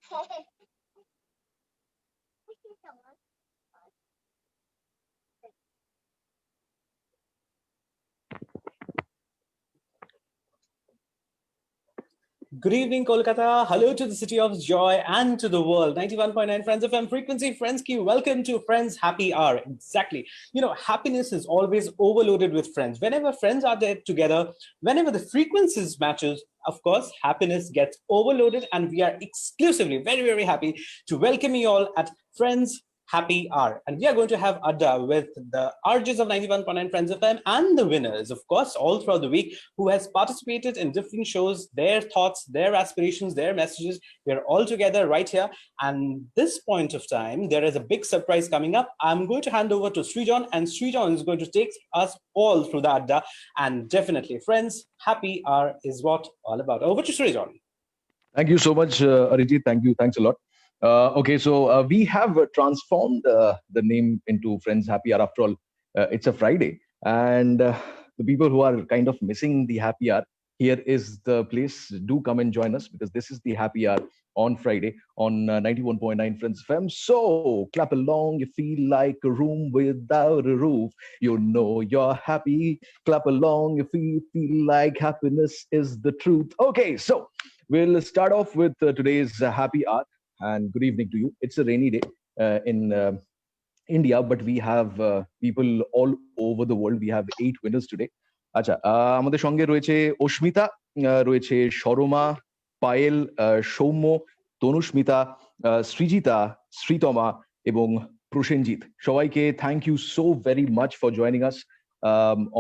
Good evening, Kolkata. Hello to the city of joy and to the world. 91.9 Friends FM frequency. Friends ki welcome to Friends Happy Hour. Exactly. You know, happiness is always overloaded with friends. Whenever friends are there together, whenever the frequencies matches, of course, happiness gets overloaded, and we are exclusively very, very happy to welcome you all at Friends Happy Hour. And we are going to have Adda with the RJs of 91.9 Friends FM and the winners, of course, all throughout the week, who has participated in different shows, their thoughts, their aspirations, their messages. We are all together right here. And this point of time, there is a big surprise coming up. I'm going to hand over to Srijan, and Srijan is going to take us all through the Adda. And definitely, friends, Happy Hour is what all about. Over to Srijan. Thank you so much, Arijit. Thank you. Thanks a lot. Okay, so we have transformed the name into Friends Happy Hour. After all, it's a Friday, and the people who are kind of missing the happy hour, here is the place. Do come and join us, because this is the happy hour on Friday on 91.9 Friends FM. So clap along. You feel like a room without a roof. You know you're happy. Clap along. You feel like happiness is the truth. Okay, so we'll start off with today's happy hour, and good evening to you. It's a rainy day in India, but we have people all over the world. We have 8 winners today. আচ্ছা, আমাদের সঙ্গে রয়েছে অস্মিতা, রয়েছে শর্মা, পায়েল, সৌম্য, তনুস্মিতা, সৃজিতা, শ্রীতমা এবং প্রসেনজিৎ। সবাইকে thank you so very much for joining us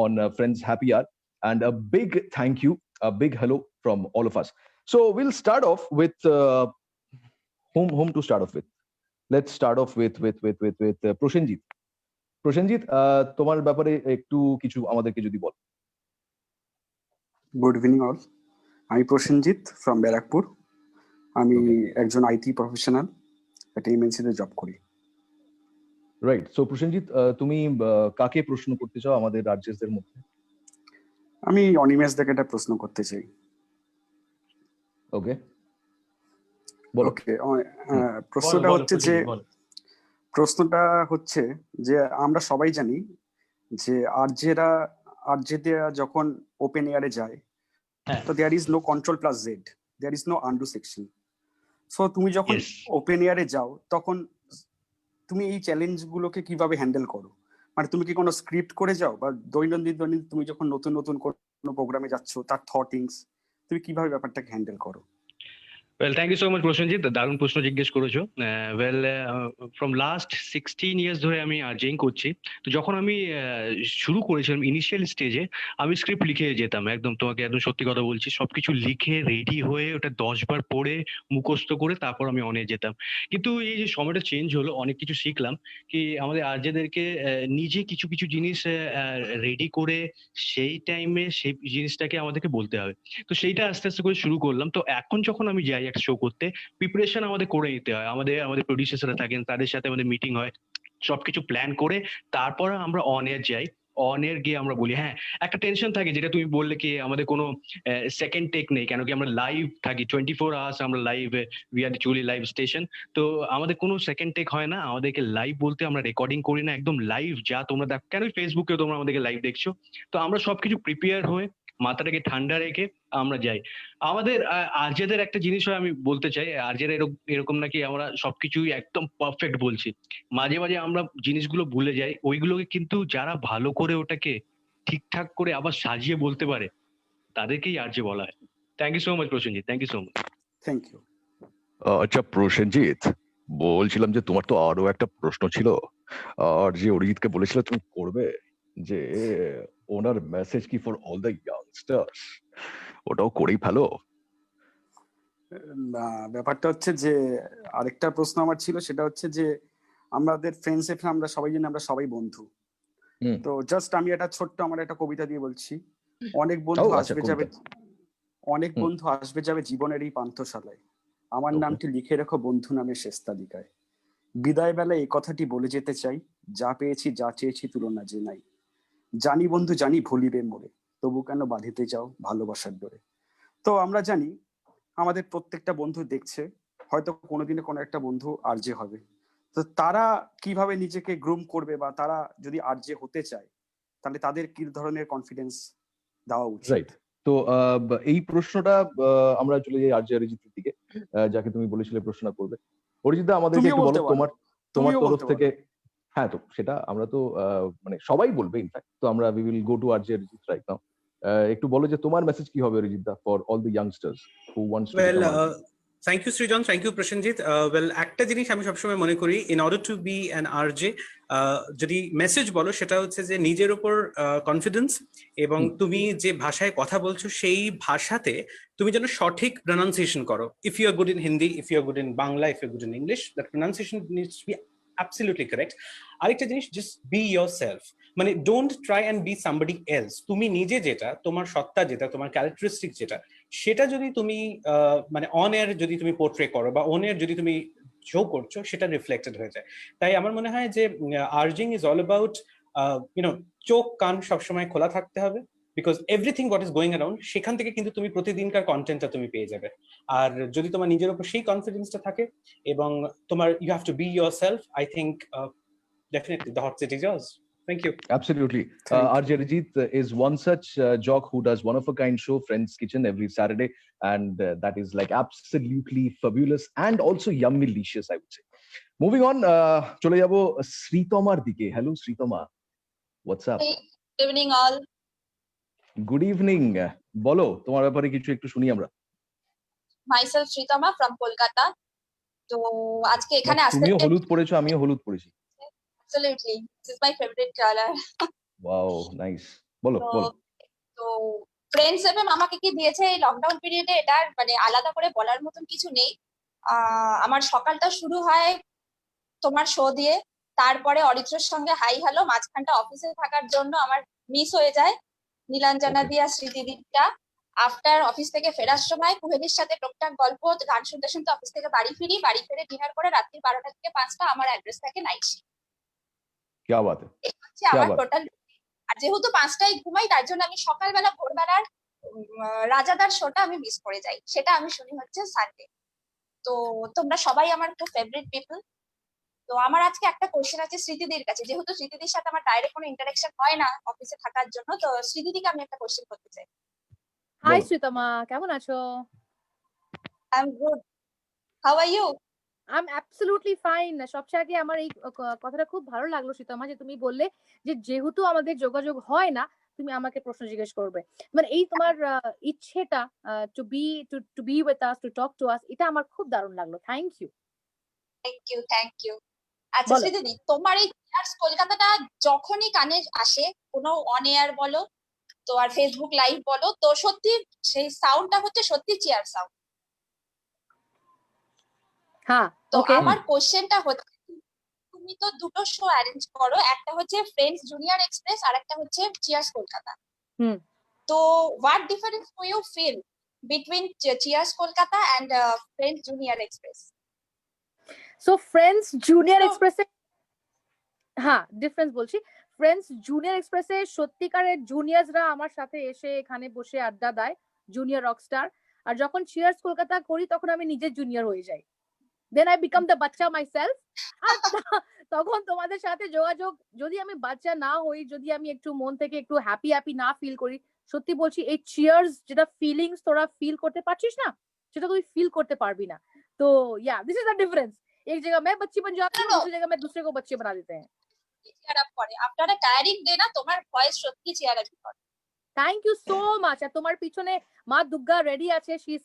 on Friends Happy Hour, and a big thank you, a big hello from all of us. So we'll start off with whom to start off with. Let's start off with Prosenjit. Prosenjit, তোমার ব্যাপারে একটু কিছু আমাদেরকে যদি বল। Good evening all, আমি Prosenjit from Barrackpore. আমি একজন IT professional, একটা এমএনসিতে জব করি। রাইট। সো প্রসেনজিৎ, তুমি কাকে প্রশ্ন করতে চাও আমাদের রাজ্যের মধ্যে? আমি অনিমেষ দাকে একটা প্রশ্ন করতে চাই। ওকে, বলো। ওকে, প্রশ্নটা হচ্ছে যে আমরা সবাই জানি যে আরজেরা যখন ওপেন এয়ারে যায়, তো there is no control plus Z, there is no undo section. So তুমি যখন ওপেন এয়ারে যাও, তখন তুমি এই চ্যালেঞ্জ গুলোকে কিভাবে হ্যান্ডেল করো? মানে তুমি কি কোনো স্ক্রিপ্ট করে যাও, বা দৈনন্দিন তুমি যখন নতুন কোনো প্রোগ্রামে যাচ্ছ, তার থটিংস তুমি কিভাবে ব্যাপারটাকে হ্যান্ডেল করো? Well, thank you so much, Prosenjit. দারুণ প্রশ্ন জিজ্ঞেস করেছো। ফ্রম লাস্ট 16 ইয়ার্স ধরে আমি আর্জিং করছি। তো যখন আমি শুরু করেছিলাম ইনিশিয়াল স্টেজে, আমি স্ক্রিপ্ট লিখে যেতাম। একদম তোমাকে একদম সত্যি কথা বলছি, সবকিছু লিখে রেডি হয়ে ওটা 10 বার পড়ে মুখস্থ করে তারপর আমি অনে যেতাম। কিন্তু এই যে সময়টা চেঞ্জ হলো, অনেক কিছু শিখলাম কি আমাদের আর্জেদেরকে নিজে কিছু জিনিস রেডি করে সেই টাইমে সেই জিনিসটাকে আমাদেরকে বলতে হবে। তো সেইটা আস্তে আস্তে করে শুরু করলাম। তো এখন যখন আমি যাই একটা শো করতে, প্রিপারেশন আমাদের করে নিতে হয়। আমাদের প্রডিউসাররা থাকেন, তাদের সাথে আমাদের মিটিং হয়, সবকিছু প্ল্যান করে তারপর আমরা অন এয়ার যাই। অন এয়ার গিয়ে আমরা বলি, হ্যাঁ একটা টেনশন থাকে, যেটা তুমি বললে কি আমাদের কোনো সেকেন্ড টেক নেই, কেন কি আমরা লাইভ থাকি 24 আওয়ার্স, আমরা লাইভ, উই আর চুলি লাইভ স্টেশন। তো আমাদের কোনো সেকেন্ড টেক হয় না। আমাদেরকে লাইভ বলতে আমরা রেকর্ডিং করি না, একদম লাইভ যা তোমরা দেখো, কেন ফেসবুকেও তোমরা আমাদেরকে লাইভ দেখছো। তো আমরা সবকিছু প্রিপেয়ার হয়ে মাথাটাকে ঠান্ডা রেখে আমরা যাই। আমাদের আরজেদের একটা জিনিস হয়, আমি বলতে চাই, আরজেরা এরকম নাকি আমরা সবকিছুই একদম পারফেক্ট বলছি। মাঝে মাঝে আমরা জিনিসগুলো ভুলে যাই, ওইগুলোকে কিন্তু যারা ভালো করে ওটাকে ঠিকঠাক করে আবার সাজিয়ে বলতে পারে, তাদেরকেই আরজে বলা হয়। Thank you so much Prosenjit, thank you so much. Thank you. আচ্ছা প্রসেনজিৎ, বলছিলাম যে তোমার তো আরো একটা প্রশ্ন ছিল, আর যে অরিজিৎকে বলেছিল তুমি করবে, যে ওনার মেসেজ কি ফর অল দ্য ইয়াংস্টার্স, ওটাও করেই ফেলো। না, ব্যাপারটা হচ্ছে যে আরেকটা প্রশ্ন আমার ছিল, সেটা হচ্ছে যে আমাদের ফ্রেন্ডস এখানে আমরা সবাই জানি আমরা সবাই বন্ধু। তো জাস্ট আমি একটা ছোট্ট আমার একটা কবিতা দিয়ে বলছি। অনেক বন্ধু আসবে যাবে, অনেক বন্ধু আসবে যাবে জীবনের এই পান্থশালায়, আমার নামটি লিখে রেখো বন্ধু নামে শেষ তালিকায়। বিদায় বেলায় এই কথাটি বলে যেতে চাই, যা পেয়েছি যা চেয়েছি তুলনা যে নাই। জানি বন্ধু জানি ভুলিবে মোরে, তবু কেন বাঁধিতে যাও ভালোবাসার ডোরে। তো আমরা জানি আমাদের প্রত্যেকটা বন্ধু দেখছে, হয়তো কোনোদিনে কোনো একটা বন্ধু আরজে হবে, তো তারা কিভাবে নিজেকে গ্রুম করবে, বা তারা যদি আরজে হতে চায় তাহলে তাদের কি ধরনের কনফিডেন্স দেওয়া উচিত? রাইট। তো এই প্রশ্নটা আমরা চলে যাই আরজে অরিজিতের দিকে, যাকে তুমি বলেছিলে প্রশ্নটা করবে। অরিজিৎ দা, আমাদেরকে তুমিও একটু বলো বলতে পারো, তোমার তোমার তুমিও তরফ বলতে থেকে। পারো। হ্যাঁ, তো সেটা আমরা তো মানে সবাই বলবে ইনফ্যাক্ট, তো আমরা we will go to RJ Arijit right now. একটু বলো যে তোমার মেসেজ কি হবে অরিজিৎ দা for all the youngsters who wants to Well, become RJ. thank you, Srijan. Thank you, Prashanjit. Well, একটা জিনিস আমি সবসময় মনে করি, in order to be an RJ, যদি মেসেজ বলো সেটা হচ্ছে যে নিজের উপর কনফিডেন্স, এবং তুমি যে ভাষায় কথা বলছো সেই ভাষাতে তুমি যেন সঠিক প্রনাউন্সিয়েশন করো। If you are good in Hindi, if you are good in Bangla, if you are good in English, that pronunciation needs to be absolutely correct. আরেকটা জিনিস, জাস্ট বি ইয়োরসেলফ, মানে don't try and be somebody else. তুমি নিজে যেটা, তোমার সত্তা যেটা, তোমার ক্যারেক্টারিস্টিক যেটা, সেটা যদি তুমি মানে অন এয়ার যদি তুমি পোর্ট্রে করো বা অন এয়ার যদি তুমি শো করছো, সেটা রিফ্লেক্টেড হয়ে যায়। তাই আমার মনে হয় যে আর্জিং ইজ অল অ্যাবাউট চোখ কান সবসময় খোলা থাকতে হবে, because everything what is going around, সেখান থেকে কিন্তু তুমি প্রতিদিনকার কন্টেন্টটা তুমি পেয়ে যাবে। আর যদি তোমার নিজের উপর সেই কনফিডেন্সটা থাকে এবং তোমার you have to be yourself, I think definitely the hot seat is yours. Thank you. Absolutely. Thank you. RJ Arijit is one such jock who does one of a kind show, Friends Kitchen, every Saturday, and that is like absolutely fabulous and also yummy delicious, I would say. Moving on, chole jabo Sritomar dike. Hello Sritoma, what's up? Hey, good evening all. Good evening. বলো তোমার ব্যাপারে কিছু একটু শুনি আমরা। Myself Sritama from Kolkata. তো আজকে এখানে আসতে তুমিও হলুদ পরেছো, আমিও হলুদ পরেছি। Absolutely. This is my favorite color. Wow, nice. বলো বলো। তো ফ্রেন্ডস এফএম আমাকে কি দিয়েছে এই লকডাউন পিরিয়ডে, এটার মানে আলাদা করে বলার মতন কিছু নেই। আমার সকালটা শুরু হয় তোমার শো দিয়ে, তারপরে অরিত্রর সঙ্গে হাই হ্যালো, মাঝখানটা অফিসে থাকার জন্য আমার মিস হয়ে যায় নীলাঞ্জনা দিয়া স্মৃতিদিটা। আফটার অফিস থেকে ফেরার সময় কুহেলির সাথে টুকটাক গল্প গান শুনতে শুনতে অফিস থেকে বাড়ি ফিরে ডিনার করে রাত্রি 12টা থেকে 5টা আমার অ্যাড্রেস থাকে নাইশি। क्या बात है, এটা হচ্ছে আমার টোটাল। আর যেহেতু 5টায় ঘুমাই, তার জন্য আমি সকালবেলা ভোরবেলার রাজাদার শোটা আমি মিস করে যাই, সেটা আমি শুনি হচ্ছে সানডে। তো তোমরা সবাই আমার খুব ফেভারিট পিপল। তো আমার আজকে একটা কোশ্চেন আছে স্মৃতিদির কাছে, যেহেতু স্মৃতিদির সাথে আমার ডাইরেক্ট কোনো ইন্টারাকশন হয় না অফিসে থাকার জন্য, তো স্মৃতিদিকে আমি একটা কোশ্চেন করতে চাই। হাই শ্রীতমা, কেমন আছো? I am good, how are you? I am absolutely fine. সবচেয়ে আগে আমার এই কথাটা খুব ভালো লাগলো শ্রীতমা, যে তুমি বললে যে যেহেতু আমাদের যোগাযোগ হয় না তুমি আমাকে প্রশ্ন জিজ্ঞেস করবে। মানে এই তোমার ইচ্ছেটা to be with us, to talk to us, এটা আমার খুব দারুণ লাগলো। Thank you. Thank you. আচ্ছা শ্রীদিদি, তোমার এই চিয়ার্স কলকাতাটা যখনই কানে আসে, কোনো অন এয়ার বলো তো আর ফেসবুক লাইভ বলো, তো সত্যি সেই সাউন্ডটা হচ্ছে সত্যি চিয়ার সাউন্ড। হ্যাঁ, তো আমার কোশ্চেনটা হচ্ছে, তুমি তো দুটো শো অ্যারেঞ্জ করো, একটা হচ্ছে ফ্রেন্ডস জুনিয়র এক্সপ্রেস আর একটা হচ্ছে চিয়ার্স কলকাতা। তো what difference do you feel between Cheers Kolkata and Friends Junior Express? So Friends Junior এক্সপ্রেসে, হ্যাঁ ডিফারেন্স বলছি। ফ্রেন্ডস জুনিয়র এক্সপ্রেসে সত্যিকারের জুনিয়রসরা আমার সাথে এসে এখানে বসে আড্ডা দেয়, জুনিয়র রকস্টার। আর যখন চিয়ার্স কলকাতা করি তখন আমি নিজে জুনিয়র হয়ে যাই, দেন আই বিকাম দ্য বাচ্চা মাইসেলফ। তখন তোমাদের সাথে যোগাযোগ, যদি আমি বাচ্চা না হই, যদি আমি একটু মন থেকে একটু হ্যাপি হ্যাপি না ফিল করি, সত্যি বলছি এই চিয়ার্স যেটা ফিলিংস তোরা ফিল করতে পারছিস না, সেটা তুই ফিল করতে পারবি না। তো या दिस इज द डिफरेंस। एक जगह मैं बच्ची बन जाती हूँ, दूसरी जगह मैं दूसरे को बच्चे बना देते हैं। চিয়ার আপ করে আপনারা, টায়ারিং ডে না, তোমার ভয়েস সত্যি চিয়ার আপ করে। Thank you so much. আর তোমার পিছনে মা দুর্গা রেডি আছে, she is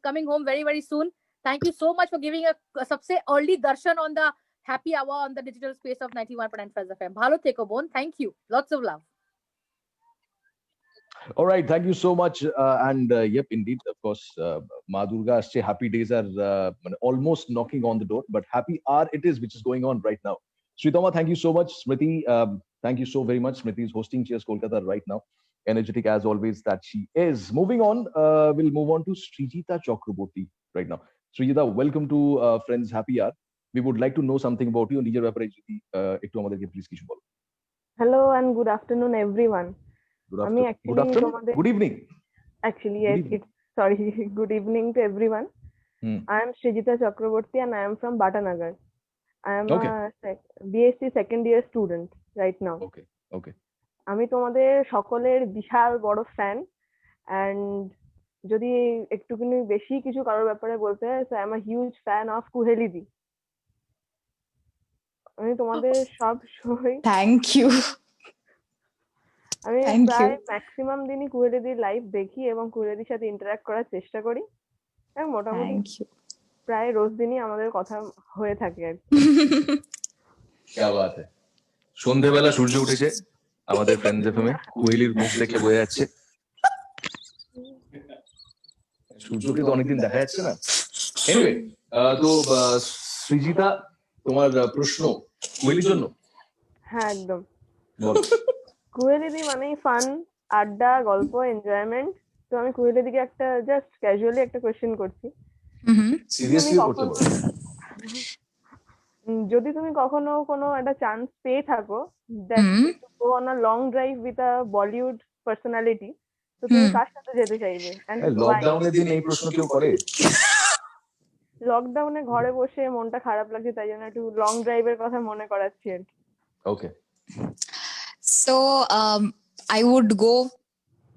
coming home very very soon. Thank you so much for giving a सबसे early darshan on the happy hour on the digital space of 91.9 Fuzz FM. Bhalo theko bon, thank you, lots of love. All right, thank you so much. And yep, indeed, of course, Ma Durga asche happy days are almost knocking on the door, but happy hour it is, which is going on right now. Sritoma, thank you so much. Smriti, thank you so very much. Smriti is hosting Cheers Kolkata right now. Energetic as always that she is. Moving on, we'll move on to Srijita Chakraborty right now. Srijita, welcome to Friends Happy Hour. We would like to know something about you. Nijer ব্যাপারে যদি একটু আমাদেরকে please কিছু বলো। Hello and good afternoon everyone. Good afternoon. Good evening. Actually, yes, it's sorry. Good evening to everyone. I am Srijita Chakraborty and I am from Batanagar. I am Okay. a BSc second year student right now. Okay. Okay. আমি তোমাদের সকলের বিশাল বড় fan and যদি একটুখানি বেশি কিছু কারোর ব্যাপারে বলতে হয় so I am a huge fan of কুহেলিদি। আমি তোমাদের সব সময় থ্যাংক ইউ আমি Thank প্রায় you. ম্যাক্সিমাম দিনই কুহেলিদির লাইভ দেখি এবং কুহেলিদির সাথে ইন্টারঅ্যাক্ট করার চেষ্টা করি এবং মোটামুটি থ্যাংক ইউ প্রায় রোজ দিনই আমাদের কথা হয়ে থাকে আর কি। क्या बात है সন্ধ্যেবেলা সূর্য উঠেছে আমাদের ফ্রেন্ডস এফএমে কোহলির মুখ দেখে বোঝা যাচ্ছে সূর্যকে তো অনেকদিন দেখা যাচ্ছে না এনিওয়ে তো সৃজিতা তোমার প্রশ্ন কোহলির জন্য হ্যাঁ একদম বলো কুহেলিদি মানেই ফান আড্ডা গল্প এনজয়মেন্ট। তো আমি কুহেলিদিকে একটা জাস্ট ক্যাজুয়ালি একটা কোয়েশ্চেন করছি সিরিয়াসলি করতে পারো যদি তুমি কখনো কোনো একটা চান্স পেয়ে থাকো that go on a long drive with a Bollywood personality তো তুমি কার সাথে যেতে চাইবে? লকডাউনের দিন এই প্রশ্ন কেউ করে লকডাউনে ঘরে বসে মনটা খারাপ লাগছে তাই জন্য একটু লং ড্রাইভের কথা মনে করাচ্ছি আর কি। Okay so I would go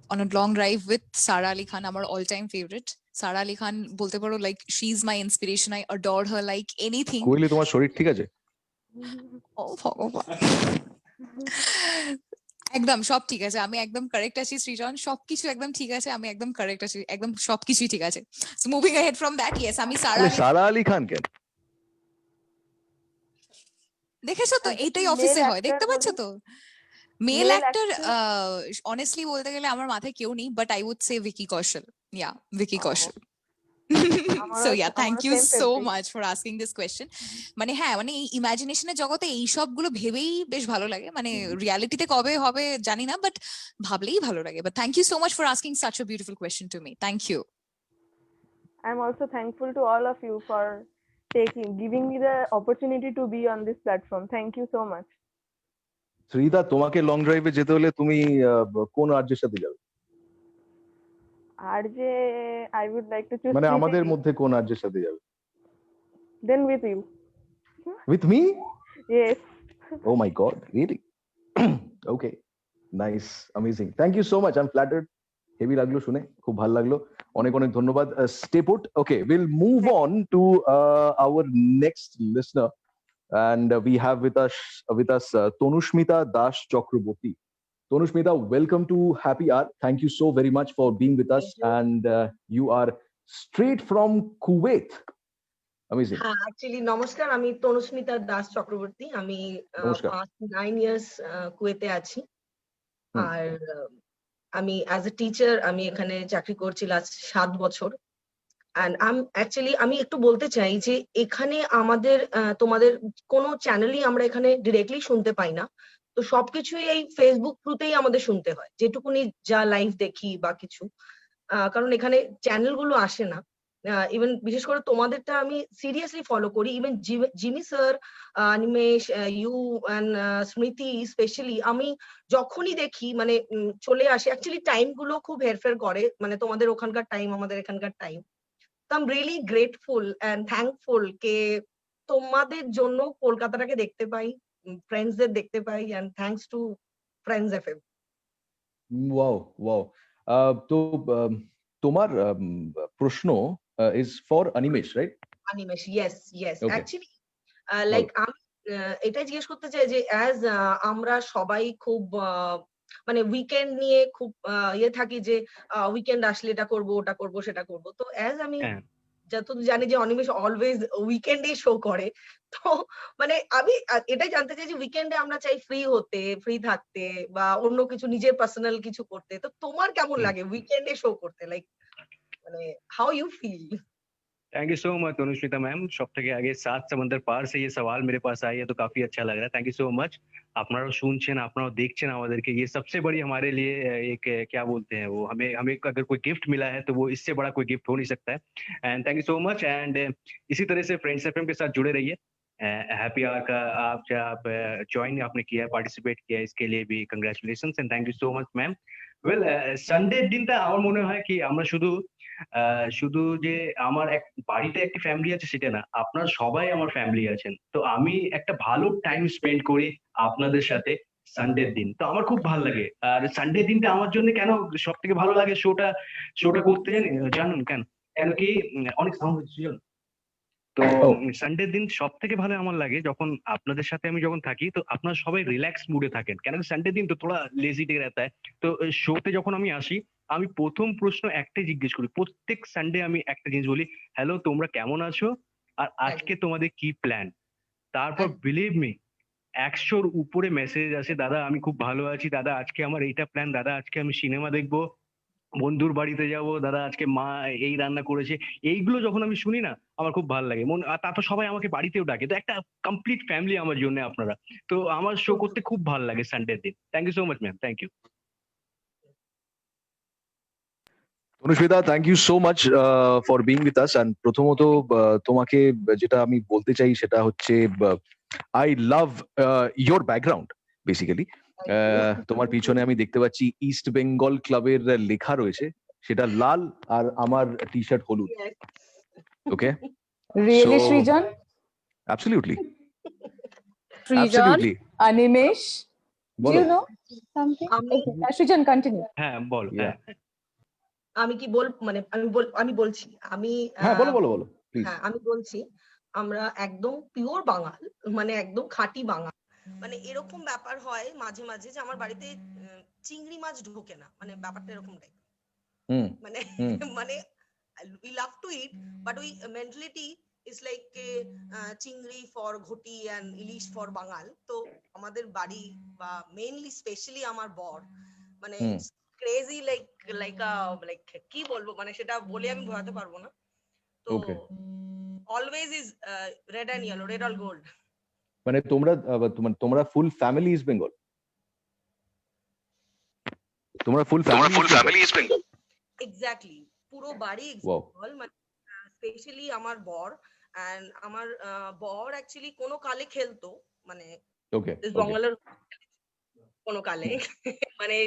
on a long drive with Sara Ali Khan, our all-time favorite. Sara Ali Khan bolte paro like she's my inspiration. I adore her like anything. Kohli তোমার শরীর ঠিক আছে Oh ভগবান একদম সব ঠিক আছে আমি একদম কারেক্ট আছি সৃজন সবকিছু একদম ঠিক আছে আমি একদম কারেক্ট আছি একদম সবকিছুই ঠিক আছে so moving ahead from that yes আমি সারা সারা আলী খান কেন দেখেছো তো এটাই অফিসে হয় দেখতে পাচ্ছ তো male Male actor actor? Honestly বলতে গেলে আমার মাথায় কেউ নেই but I would say Vicky Kaushal yeah Vicky Kaushal so yeah thank you so much for asking this question মানে হ্যাঁ মানে এই ইমাজিনেশনের জগতে এই সবগুলো ভেবেই বেশ ভালো লাগে মানে রিয়ালিটিতে কবে হবে জানি না বাট ভাবলেই ভালো লাগে but thank you so much for asking such a beautiful question to me thank you I'm also thankful to all of you for giving me the opportunity to be on this platform. Thank you so much. শ্রীদা তোমাকে long ড্রাইভে যেতে হলে তুমি কোন আর্যের সাথে যাবে আর যে I would like to choose মানে Sri আমাদের Devi. মধ্যে কোন আর্যের সাথে যাবে Then with you. With me Yes. Oh my God, really? Okay, nice, amazing. Thank you so much. I'm flattered. Heavy লাগলো শুনে খুব ভালো লাগলো অনেক অনেক ধন্যবাদ stay put. Okay, we'll move on to our next listener and we have with us Tanushmita Das Chakraborty. Tanushmita, welcome to Happy Hour. Thank you so very much for being with us and you are straight from Kuwait. Amazing. হ্যাঁ actually নমস্কার আমি তনুস্মিতা দাস চক্রবর্তী আমি নমস্কার। 9 years কুয়েতে আছি হুম। আর আমি as a teacher আমি এখানে চাকরি করছি লাস্ট 7 বছর এন্ড অ্যাকচুয়ালি আমি একটু বলতে চাই যে এখানে আমাদের তোমাদের কোনো চ্যানেলই আমরা এখানে ডিরেক্টলি শুনতে পাই না তো সবকিছুই এই ফেসবুক থ্রুতেই আমাদের শুনতে হয় যেটুকুনি যা লাইভ দেখি বা কিছু কারণ এখানে চ্যানেলগুলো আসে না ইভেন বিশেষ করে তোমাদেরটা আমি সিরিয়াসলি ফলো করি even Jimmy sir Nimesh you and Smriti specially আমি যখনই দেখি মানে চলে আসে অ্যাকচুয়ালি টাইম গুলো খুব হেরফের করে মানে তোমাদের ওখানকার টাইম আমাদের এখানকার টাইম তো I am really grateful and thankful কে তোমাদের জন্য কলকাতাটাকে দেখতে পাই ফ্রেন্ডসদের দেখতে পাই and thanks to friends FM Wow, wow. তো তোমার প্রশ্ন is for Animesh, right? Animesh yes yes Okay. Actually like আমি এটাই জিজ্ঞেস করতে চাই যে অ্যাজ আমরা সবাই খুব মানে উইকেন্ড নিয়ে খুব ইয়ে থাকি যে উইকেন্ড আসলে এটা করব ওটা করব সেটা করব তো অ্যাজ আমি হ্যাঁ। যতদূর জানি যে অনিমেষ অলওয়েজ উইকেন্ডে শো করে তো মানে আমি এটাই জানতে চাই যে উইকেন্ডে আমরা চাই ফ্রি থাকতে বা অন্য কিছু নিজের পার্সোনাল কিছু করতে তো তোমার কেমন লাগে উইকেন্ডে শো করতে লাইক মানে how you feel thank you so much Tanushmita ma'am सब থেকে আগে 7 समंदर पार से ये सवाल मेरे पास आई है तो काफी अच्छा लग रहा है थैंक यू सो मच আপনারাও শুনছেন আপনারাও দেখছেন আমাদেরকে ये सबसे बड़ी हमारे लिए एक क्या बोलते हैं वो हमें हमें अगर कोई गिफ्ट मिला है तो वो इससे बड़ा कोई गिफ्ट हो नहीं सकता है and thank you so much and इसी तरह से फ्रेंड्स एफएम के साथ जुड़े रहिए हैप्पी आवर का आप ज्वाइन आपने किया पार्टिसिपेट किया इसके लिए भी congratulations and thank you so much ma'am well Sunday দিনটা আমার মনে হয় কি আমরা শুধু শুধু যে আমার এক বাড়িতে একটি ফ্যামিলি আছে সেটা না, আপনার সবাই আমার ফ্যামিলি আছেন। তো আমি একটা ভালো টাইম স্পেন্ড করি আপনাদের সাথে সানডের দিন। তো আমার খুব ভালো লাগে। আর সানডে দিনটা আমার জন্য কেন সবথেকে ভালো লাগে শোটা করতে জানুন কেন? কেন কি অনেক সাউন্ড হচ্ছে জানো? তো Oh. সানডের দিন সব থেকে ভালো আমার লাগে যখন আপনাদের সাথে আমি যখন থাকি, তো আপনারা সবাই রিল্যাক্স মুডে থাকেন, কেন সানডে দিন তো থোড়া লেজি ডে रहता है। তো শোতে যখন আমি আসি, আমি প্রথম প্রশ্ন একটাই জিজ্ঞেস করি, প্রত্যেক সানডে আমি একটা জিনিস বলি, হ্যালো তোমরা কেমন আছো আর আজকে তোমাদের কি প্ল্যান। তারপর বিলিভ মি 100-র উপরে মেসেজ আসে, দাদা আমি খুব ভালো আছি, দাদা আজকে আমার এইটা প্ল্যান, দাদা আজকে আমি সিনেমা দেখবো, বন্ধুর বাড়িতে যাব, দাদা আজকে মা এই রান্না করেছে। এইগুলো যখন আমি শুনি না, আমার খুব ভালো লাগে আর তারপর সবাই আমাকে বাড়িতেও ডাকে। তো একটা কমপ্লিট ফ্যামিলি আমার জন্য আপনারা। তো আমার শো করতে খুব ভালো লাগে সানডের দিন। Thank you so much ma'am, thank you. Tanushweta, thank you so much for being with us. And প্রথমত তোমাকে যেটা আমি বলতে চাই সেটা হচ্ছে I love your background basically. তোমার পিছনে আমি দেখতে পাচ্ছি ইস্ট বেঙ্গল ক্লাবের লেখা রয়েছে, সেটা লাল আর আমার টি শার্ট হলুদ। ওকে, Really, So- Srijan? Absolutely Srijan, absolutely Animesh? Do বলো। you know something? আমি- Okay, Srijan, continue. হ্যাঁ বলো। Yeah. হ্যাঁ আমি কি মানে আমি বলছি আমি হ্যাঁ বলো বলো বলো প্লিজ। হ্যাঁ আমি বলছি আমরা একদম পিওর বাঙাল, মানে একদম খাঁটি বাঙাল। মানে এরকম ব্যাপার হয় মাঝে মাঝে যে আমার বাড়িতে চিংড়ি মাছ ঢোকে না, মানে ব্যাপারটা এরকম টাইপ। হুম মানে হুম। মানে we love to eat but we mentality is like চিংড়ি for ঘটি and ইলিশ for বাঙাল। তো আমাদের বাড়ি বা মেইনলি স্পেশালি আমার বর মানে হুম। ক্রেজি লাইক কি বলবো, মানে সেটা বলে আমি বোঝাতে পারবো না। তো Okay. Always is red and yellow, red all gold. মানে তোমরা ফুল ফ্যামিলি ইস্ট বেঙ্গল? তোমরা full family East Bengal? Exactly, পুরো বাড়ি Wow. এক্সাম্পল, মানে স্পেশালি আমার বর এন্ড আমার বর অ্যাকচুয়ালি কোনো কালে খেলতো, মানে ওকে জঙ্গলের কোনো কালে মানে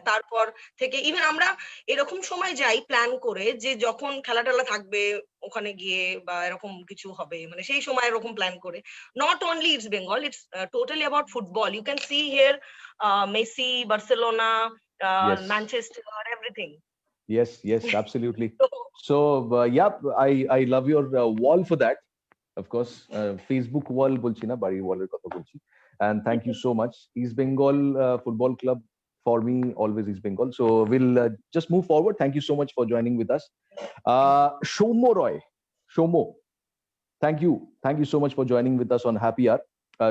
তারপর থেকে ইভেন আমরা এরকম সময় যাই প্ল্যান করে যে যখন খেলা টেলা থাকবে ওখানে গিয়ে বা এরকম কিছু হবে, মানে সেই সময় এরকম প্ল্যান করে। Not only it's Bengal, it's totally about football. You can see here Messi, Barcelona, Yes. Manchester, everything. Yes, absolutely. So yeah, I love your wall for that. Of course, Facebook wall বলছি না, বাড়ির ওয়ালের কথা বলছি। And thank you so much. East Bengal Football Club, for me, always East Bengal. So we'll just move forward. Thank you so much for joining with us. Shomo Roy, Shomo, thank you so much for joining with us on Happy Hour.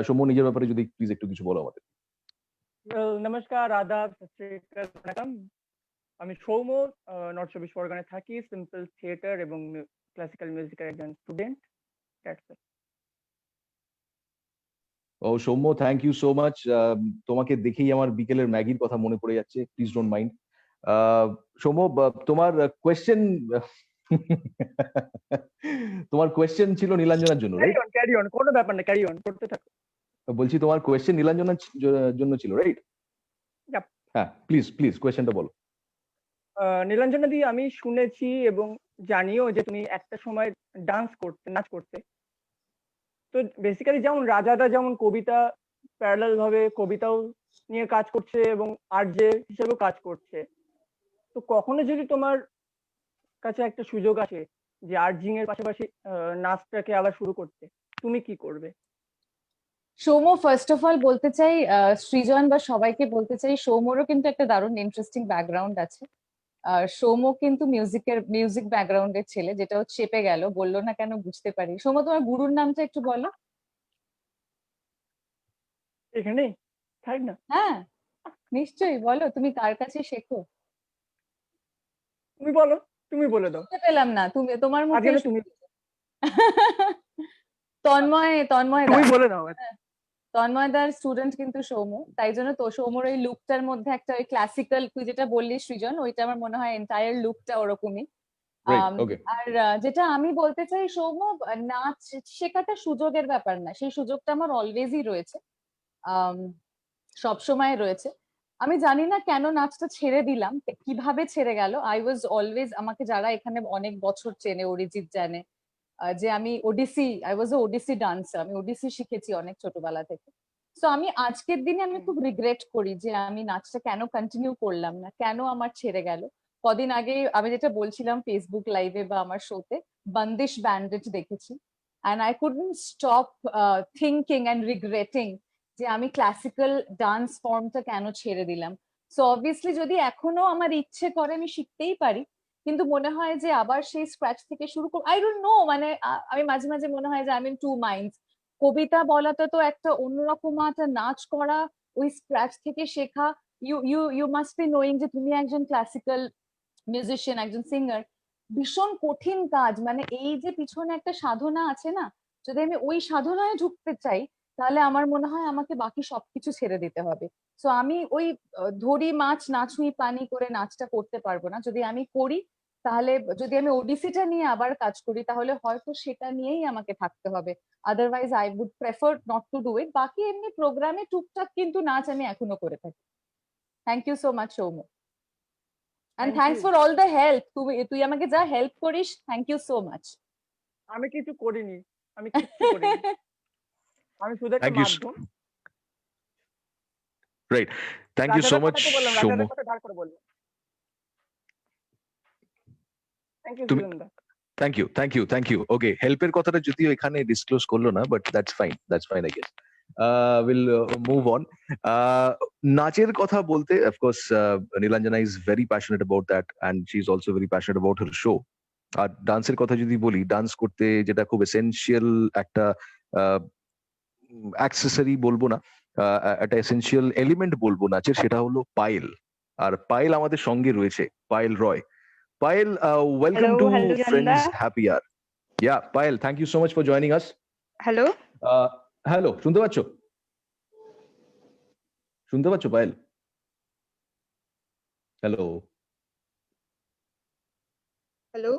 Shomo, নিজের ব্যাপারে যদি please একটু কিছু বলো আমাদের। নমস্কার, আদাব, সত শ্রী আকাল, বণাকাম। আমি সৌম্য, নর্থ চব্বিশ পরগনায় থাকি, সিম্পল থিয়েটার এবং ক্লাসিক্যাল মিউজিকের একজন স্টুডেন্ট। ও Soumya, thank you so much. তোমাকে দেখেই আমার বিকেলের ম্যাগির কথা মনে পড়ে যাচ্ছে, প্লিজ ডোন্ট মাইন্ড। সৌম্য, তোমার কোয়েশ্চেন ছিল নীলাঞ্জনার জন্য, রাইট? ক্যারি অন, কোনো ব্যাপার না, ক্যারি অন করতে থাকো। বলছি তোমার কোয়েশ্চেন নীলাঞ্জনার জন্য ছিল, রাইট? Yep. হ্যাঁ, প্লিজ কোয়েশ্চেনটা বলো। নীলাঞ্জনা দি, আমি শুনেছি এবং জানিও যে তুমি একটা সময় নাচ করতে। তো বেসিক্যালি যেমন রাজাদা যেমন কবিতা প্যারালাল ভাবে কবিতাও নিয়ে কাজ করছে এবং আরজে হিসেবেও কাজ করছে, তো কখনো যদি তোমার কাছে একটা সুযোগ আসে যে আর্জিং এর পাশাপাশি নাচটাকে আবার শুরু করতে, তুমি কি করবে? সৌম্য, ফার্স্ট অফ অল বলতে চাই, সৃজন বা সবাইকে বলতে চাই, সৌম্যরও কিন্তু একটা দারুণ ইন্টারেস্টিং ব্যাকগ্রাউন্ড আছে। সৌম্য কিন্তু মিউজিক ব্যাকগ্রাউন্ডের ছেলে, যেটা চেপে গেল, বললো না কেন বুঝতে পারি। সৌম্য, তোমার গুরুর নামটা একটু বলো। এখানে থাক না। হ্যাঁ নিশ্চয়ই বলো, তুমি কার কাছে শেখো? তুমি বলো, তুমি বলে দাও। শুনতে পেলাম না, তোমার মুখে। আগে তুমি তন্ময় তুমি বলে দাও। তন্ময়দার স্টুডেন্ট কিন্তু সৌম্য, তাই জন্য তো সৌম্যর ওই লুকটার মধ্যে একটা ওই ক্লাসিক্যাল, তুই যেটা বললি সৃজন, ওইটা আমার মনে হয় এন্টায়ার লুকটা ওরকমই। আর যেটা আমি বলতে চাই সৌম্য, নাচ শেখাটা সুযোগের ব্যাপার না, সেই সুযোগটা আমার অলওয়েজই রয়েছে, সব সময় রয়েছে। আমি জানি না কেন নাচটা ছেড়ে দিলাম, কিভাবে ছেড়ে গেল। আই ওয়াজ অলওয়েজ, আমাকে যারা এখানে অনেক বছর চেনে, অরিজিৎ জানে যে আমি ওডিসি, I was A Odyssey dancer, আমি ওডিসি শিখেছি অনেক ছোটবেলা থেকে। সো আমি আজকের দিনে আমি খুব রিগ্রেট করি যে আমি নাচটা কেন কন্টিনিউ করলাম না, কেন আমার ছেড়ে গেল। কদিন আগে আমি যেটা বলছিলাম ফেসবুক লাইভে বা আমার শোতে, বন্দিশ ব্যান্ডেট দেখেছি, and I couldn't stop thinking and regretting যে আমি ক্লাসিক্যাল ডান্স ফর্মটা কেন ছেড়ে দিলাম। সো অবভিয়াসলি যদি এখনো আমার ইচ্ছে করে আমি শিখতেই পারি, কিন্তু মনে হয় যে আবার সেই স্ক্র্যাচ থেকে শুরু করব, আই ডোন্ট নো, মানে আমি মাঝে মাঝে মনে হয় যে আই এম টু মাইন্ডস। কবিতা বলাটা তো একটা অন্যরকম, একটা নাচ করা ওই স্ক্র্যাচ থেকে শেখা। You you you must be knowing যে তুমি একজন ক্লাসিক্যাল মিউজিশিয়ান, একজন সিঙ্গার, ভীষণ কঠিন কাজ। মানে এই যে পিছনে একটা সাধনা আছে না, যদি আমি ওই সাধনায় ঢুকতে চাই তাহলে আমার মনে হয় আমাকে বাকি সবকিছু ছেড়ে দিতে হবে। সো আমি ওই ধরি মাছ নাচুই পানি করে নাচটা করতে পারবো না। যদি আমি করি তাহলে, যদি আমি ওডিসিটা নিয়ে আবার কাজ করি তাহলে হয়তো সেটা নিয়েই আমাকে থাকতে হবে। Otherwise I would prefer not to do it. বাকি এমনি প্রোগ্রামে টুকটাক কিন্তু নাচ আমি এখনো করে থাকি। Thank you so much Soumya, and Thank thanks you. for all the help. তুই আমাকে যা হেল্প করিস, থ্যাংক ইউ সো মাচ। আমি কিছু করিনি, আমি কিচ্ছু করিনি, আমি শুধু একটা Thank you. মাধ্যম। Right. Thank you so রাজাদার much, কথা তো বললাম, Shomo. রাজাদার কথা ধার করে বললাম। থ্যাংক ইউ তুমি সুজনদা। thank you. Okay, হেল্পের কথাটা যদিও এখানে ডিসক্লোজ করলো না, but that's fine I guess. Will move on. নাচের কথা বলতে of course Nilanjana is very passionate about that, and she is also very passionate about her show. আর ডান্সের কথা যদি বলি, ডান্স করতে যেটা খুব এসেনশিয়াল একটা অ্যাক্সেসরি বলবো না, একটা এসেনশিয়াল এলিমেন্ট বলবো নাচের, সেটা হলো পায়েল। আর পায়েল আমাদের সঙ্গে রয়েছে, পায়েল রয়। Payal, welcome to Friends Happy Hour. Yeah, Payal, thank you so much for joining us. Hello. Hello, শুনতে পাচ্ছো? শুনতে পাচ্ছো পায়েল? হ্যালো। Hello.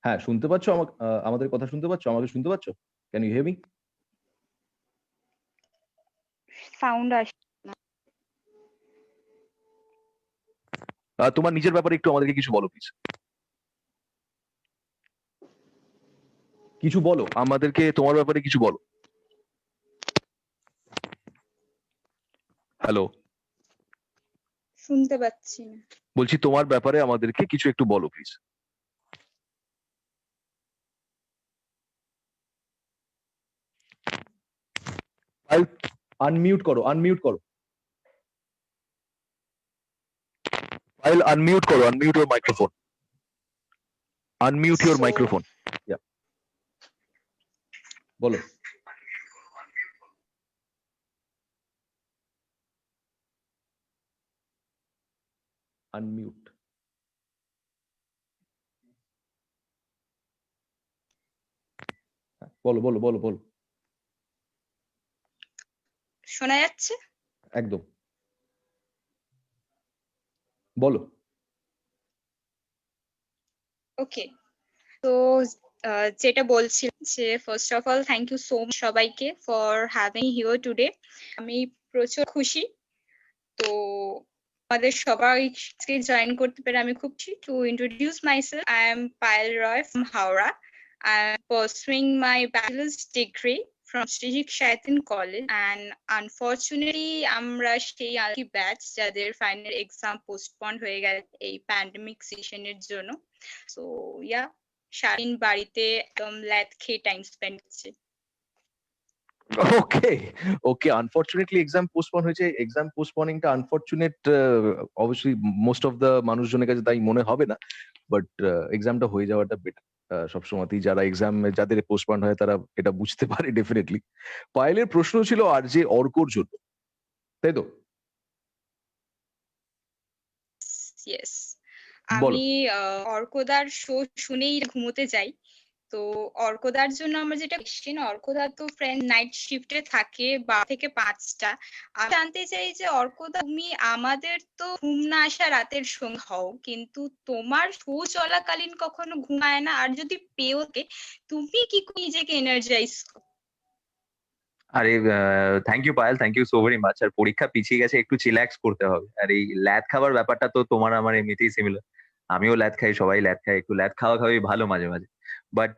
হ্যাঁ, শুনতে পাচ্ছো আমাদের কথা শুনতে পাচ্ছো? আমাকে শুনতে পাচ্ছো? Can you hear me? Sound আসছে না। তোমার নিজের ব্যাপারে একটু আমাদেরকে কিছু বলো প্লিজ। কিছু বলো আমাদেরকে, তোমার ব্যাপারে কিছু বলো। হ্যালো, শুনতে পাচ্ছি না। বলছি তোমার ব্যাপারে আমাদেরকে কিছু একটু বলো প্লিজ। আনমিউট করো। I'll unmute your microphone. Unmute your microphone. Yeah. বলো। Unmute. বলো। শোনা যাচ্ছে? একদম বলো। ওকে, তো যেটা বলছিলাম যে first of all thank you so much সবাইকে ফর হ্যাভিং হিয়ার টুডে। আমি প্রচুর খুশি, তো আমাদের সবাইকে জয়েন করতে পেরে আমি খুব খুশি। To introduce myself, I am Payel Roy from Howrah. I am pursuing my bachelor's degree from Srijik Shaitan College, and unfortunately আমরা সেই আরকি ব্যাচ যাদের ফাইনাল এক্সাম পোস্টপোন হয়ে গেছে এই প্যান্ডেমিক সিচুয়েশনের জন্য। সো ইয়া, সারাদিন বাড়িতে একদম ল্যাদ খেয়ে টাইম স্পেন্ড করছি। ওকে, আনফরচুনেটলি এক্সাম পোস্টপোন হয়েছে। এক্সাম পোস্টপোনিংটা আনফরচুনেট, অবশ্যই মোস্ট অফ দ্য মানুষজনের কাছে তাই মনে হবে না, বাট এক্সামটা হয়ে যাওয়াটা বেটার। সবসময়তেই যারা এক্সাম যাদের পোস্টপোন হয় তারা এটা বুঝতে পারে ডেফিনেটলি। পায়েলের প্রশ্ন ছিল আর যে অর্কর জন্য, তাই তো? ইয়েস, আমি অর্কদার শো শুনেই ঘুমোতে যাই। তো অর্কদার জন্য আমার যেটা কোশ্চেন, অর্কদা তো ফ্রেন্ড নাইট শিফটে থাকে 12 থেকে 5টা। আমি জানতে চাই যে অর্কদা, তুমি আমাদের তো ঘুম না আসা রাতের সঙ্গী হও, কিন্তু তোমার শো চলাকালীন কখনো ঘুমায় না? আর যদি পেও থাকে, তুমি কি করে নিজেকে এনার্জাইজ করো? আরে thank you Payel, thank you so very much. আর পরীক্ষা পিছিয়ে গেছে, একটু চিল্যাক্স করতে হবে। আর এই ল্যাদ খাবার ব্যাপারটা তো তোমার আমার এমনিতেই সিমিলার। আমিও ল্যাদ খাই, সবাই ল্যাদ খাই, একটু ল্যাদ খাওয়া খাওয়াই ভালো মাঝে মাঝে। বাট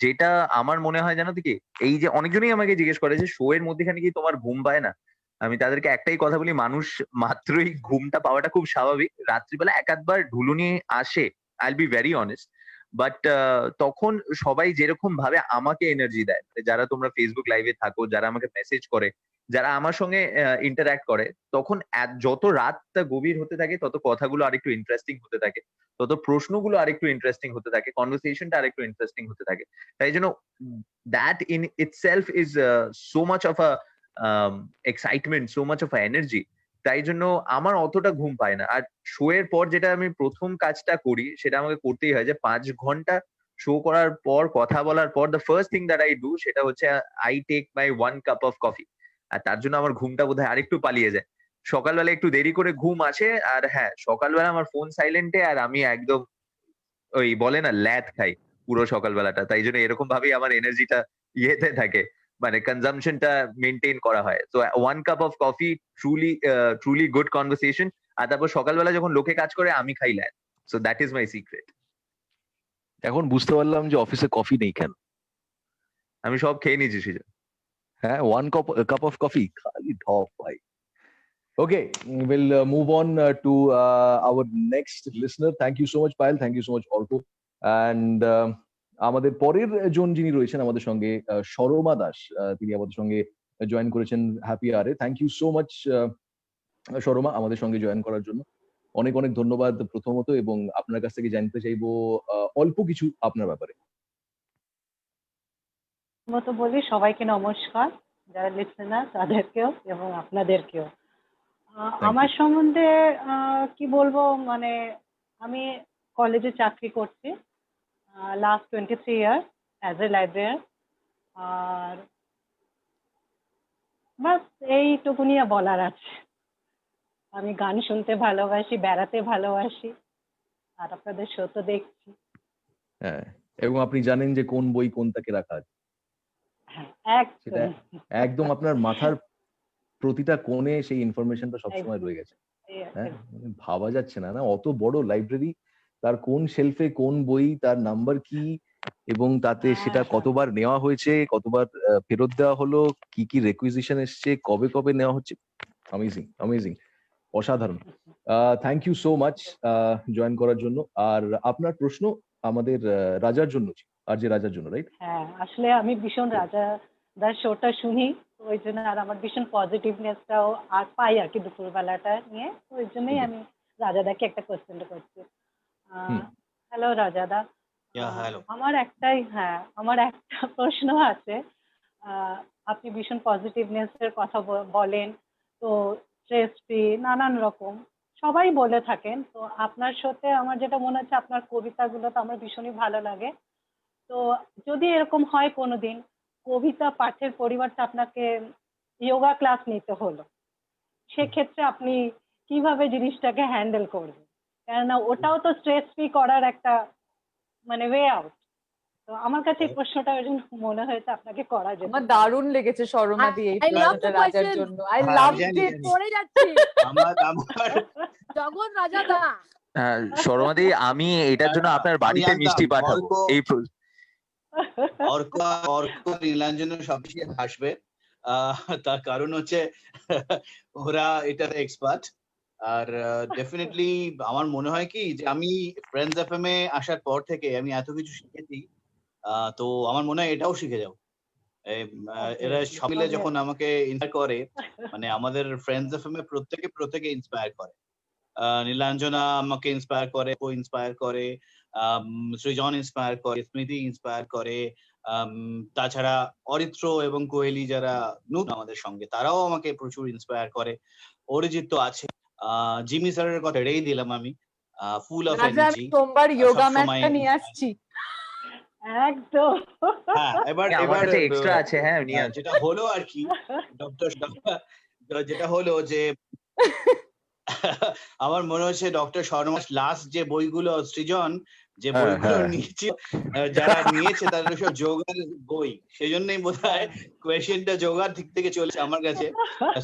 যেটা আমার মনে হয় জানো তো কি, এই যে অনেকজনই আমাকে জিজ্ঞেস করে যে শো এর মধ্যেখানে কি তোমার ঘুম পায় না, আমি তাদেরকে একটাই কথা বলি, মানুষ মাত্রই ঘুমটা পাওয়াটা খুব স্বাভাবিক। রাত্রিবেলা এক আধবার ঢুলুনি আসে, I will be very honest. But তখন সবাই যেরকম ভাবে আমাকে এনার্জি দেয়, যারা তোমরা ফেসবুক লাইভে থাকো, যারা আমাকে মেসেজ করে, যারা আমার সঙ্গে ইন্টারঅ্যাক্ট করে, তখন যত রাতটা গভীর হতে থাকে তত কথাগুলো আরেকটু ইন্টারেস্টিং হতে থাকে, তত প্রশ্নগুলো আরেকটু ইন্টারেস্টিং হতে থাকে, কনভারসেশনটা আরেকটু ইন্টারেস্টিং হতে থাকে। তাই জন্য that in itself is so much of a excitement, so much of a energy. তাই জন্য আমার অতটা ঘুম পায় না। আর শো এর পর যেটা আমি প্রথম কাজটা করি, সেটা আমাকে করতেই হয়, যে 5 ঘন্টা শো করার পর, কথা বলার পর, the first thing that I do সেটা হচ্ছে I take my 1 cup of coffee. আর তার জন্য আমার ঘুমটা বোধহয় আরেকটু পালিয়ে যায়। সকালবেলা একটু দেরি করে ঘুম আসে, আর হ্যাঁ, সকালবেলা আমার ফোন সাইলেন্টে, আর আমি একদম ওই বলে না ল্যাদ খাই পুরো সকালবেলাটা। তাই জন্য এরকম ভাবেই আমার এনার্জিটা ইয়েতে থাকে, মানে কনজাম্পশনটা মেনটেন করা হয়। তো 1 cup of coffee, truly good conversation. আর তারপর সকালবেলা যখন লোকে কাজ করে, আমি খাই ল্যাদ। So that is my secret. এখন বুঝতে পারলাম যে অফিসে কফি নেই কেন। আমি সব খেয়ে নিয়েছি সেটা। হ্যাঁ, 1 কাপ অফ কফি খালি ঢপ ভাই। Okay, we'll move on to our next listener. Thank you so much, Payal. Thank you so much, Orko. And আমাদের পরের জন যিনি রয়েছেন আমাদের সঙ্গে, সরমা দাস, তিনি আমাদের সঙ্গে জয়েন করেছেন হ্যাপি আওয়ারে। Thank you so much Sarama আমাদের সঙ্গে জয়েন করার জন্য। অনেক অনেক ধন্যবাদ প্রথমত, এবং আপনার কাছ থেকে জানতে চাইবো অল্প কিছু আপনার ব্যাপারে। মতো বলি সবাইকে নমস্কার, যারা লিসেনার তাদেরকেও এবং আপনাদেরকেও। আমার সম্বন্ধে কি বলবো, মানে আমি কলেজে চাকরি করছি last 23 year as a librarian. আর বাস এইটুকুনি বলার আছে। আমি গান শুনতে ভালোবাসি, বেড়াতে ভালোবাসি, আর আপনাদের শো তো দেখছি। হ্যাঁ, এবং আপনি জানেন যে কোন বই কোন তাকে রাখা আছে। সেটা একদম আপনার মাথার প্রতিটা কোণে সেই ইনফরমেশনটা সবসময় রয়ে গেছে। হ্যাঁ, ভাবা যাচ্ছে না, না অত বড় লাইব্রেরি, তার কোন শেলফে কোন বই, তার নাম্বার কি, এবং তাতে সেটা কতবার নেওয়া হয়েছে, কতবার ফেরত দেওয়া হলো, কি কি রেকুইজিশন এসছে, কবে কবে নেওয়া হচ্ছে। অ্যামেজিং, অ্যামেজিং, অসাধারণ। Thank you so much join করার জন্য। আর আপনার প্রশ্ন আমাদের রাজার জন্য, আর যে রাজার জন্য, রাইট? হ্যাঁ, আসলে আমি ভীষণ রাজাদার শোটা শুনি, ওই জন্য আর আমার ভীষণ পজিটিভনেসটাও আর পাই আর কি দুপুরবেলাটা নিয়ে, ওই জন্যই আমি রাজাদাকে একটা কোয়েশ্চেন করছি। হ্যালো রাজাদা, আমার একটা প্রশ্ন আছে। আপনি ভীষণ পজিটিভনেসের কথা বলেন, তো স্ট্রেস ফ্রি নানান রকম সবাই বলে থাকেন। তো আপনার সাথে আমার যেটা মনে হচ্ছে, আপনার কবিতাগুলো তো আমার ভীষণই ভালো লাগে। তো যদি এরকম হয় কোনোদিন কবিতা পাঠের পরিবর্তে আপনাকে যোগা ক্লাস নিতে হলো, সেক্ষেত্রে আপনি কিভাবে জিনিসটাকে হ্যান্ডেল করবেন? কেননা ওটাও তো স্ট্রেস ফ্রি করার একটা মানে ওয়ে আউট। তো আমার কাছে এই প্রশ্নটা ওই জন্য মনে হয়েছে আপনাকে করা যেত। আমার দারুণ লেগেছে সরমা দিয়ে এই প্রশ্নটা রাজার জন্য। আই লাভ ইট। পড়ে যাচ্ছি জগৎ রাজাদা। সরমাদি, আমি এটার জন্য আপনার বাড়িতে মিষ্টি পাঠাবো। এই অর্ক নীলাঞ্জন সবচেয়ে হাসবে, তার কারণ হচ্ছে ওরা এটার এক্সপার্ট। আর ডেফিনেটলি আমার মনে হয় কি, যে আমি ফ্রেন্ডস এফএম এ আসার পর থেকে আমি এত কিছু শিখেছি, তো আমার মনে হয় এটাও শিখে যাও। এরা সব মিলে যখন আমাকে ইন্সপায়ার করে, মানে আমাদের ফ্রেন্ডস এফএম এ প্রত্যেকে ইন্সপায়ার করে। নীলাঞ্জনা আমাকে ইন্সপায়ার করে, সৃজন ইন্সপায়ার করে, স্মৃতি ইন্সপায়ার করে, তাছাড়া অরিত্র এবং কোহেলি যারা নতুন আমাদের সঙ্গে, তারাও আমাকে প্রচুর ইন্সপায়ার করে। অরিজিৎ তো আছে, জিমি স্যারের কথা এটাই দিলাম আমি, ফুল অফ এনার্জি। সোমবার যোগা ম্যাটটা নিয়ে আসছি একদম। হ্যাঁ, এবার এক্সট্রা আছে। হ্যাঁ, যেটা হলো আর কি, যেটা হলো যে আমার মনে হচ্ছে ডক্টর শর্মা লাস্ট যে বইগুলো সৃজন যে হ্যাঁ বইগুলো হ্যাঁ নিয়েছে যারা নিয়েছে তাদের সব যোগার বই, সেই জন্যই বোধ হয় কোয়েশ্চেনটা যোগার দিক থেকে চলেছে আমার কাছে।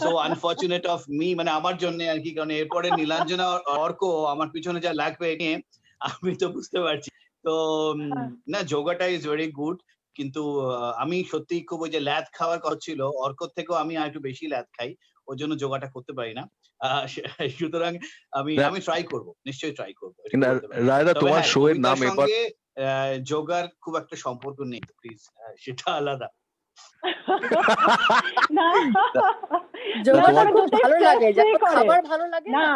সো আনফর্চুনেট অফ মি, মানে আমার জন্য আর কি, কারণ এরপরে নীলাঞ্জনা অর্ক আমার পিছনে যা লাগবে নিয়ে আমি তো বুঝতে পারছি। তো না, যোগাটা ইজ ভেরি গুড, কিন্তু আমি সত্যি খুব ওই যে ল্যাদ খাওয়ার কথা ছিল, অর্কর থেকেও আমি আর একটু বেশি ল্যাদ খাই, ওর জন্য যোগাটা করতে পারি না। সুতরাং আমি ট্রাই করব, নিশ্চয়ই ট্রাই করবো। রায়দা, তবে তোমার হ্যাঁ, শো এর কবিতার নাম এবার সঙ্গে যোগার খুব একটা সম্পর্ক নেই, প্লিজ, সেটা আলাদা। না যোগাটা তোমার খুব ভালো লাগে, যখন করে। খাবার ভালো লাগে না না।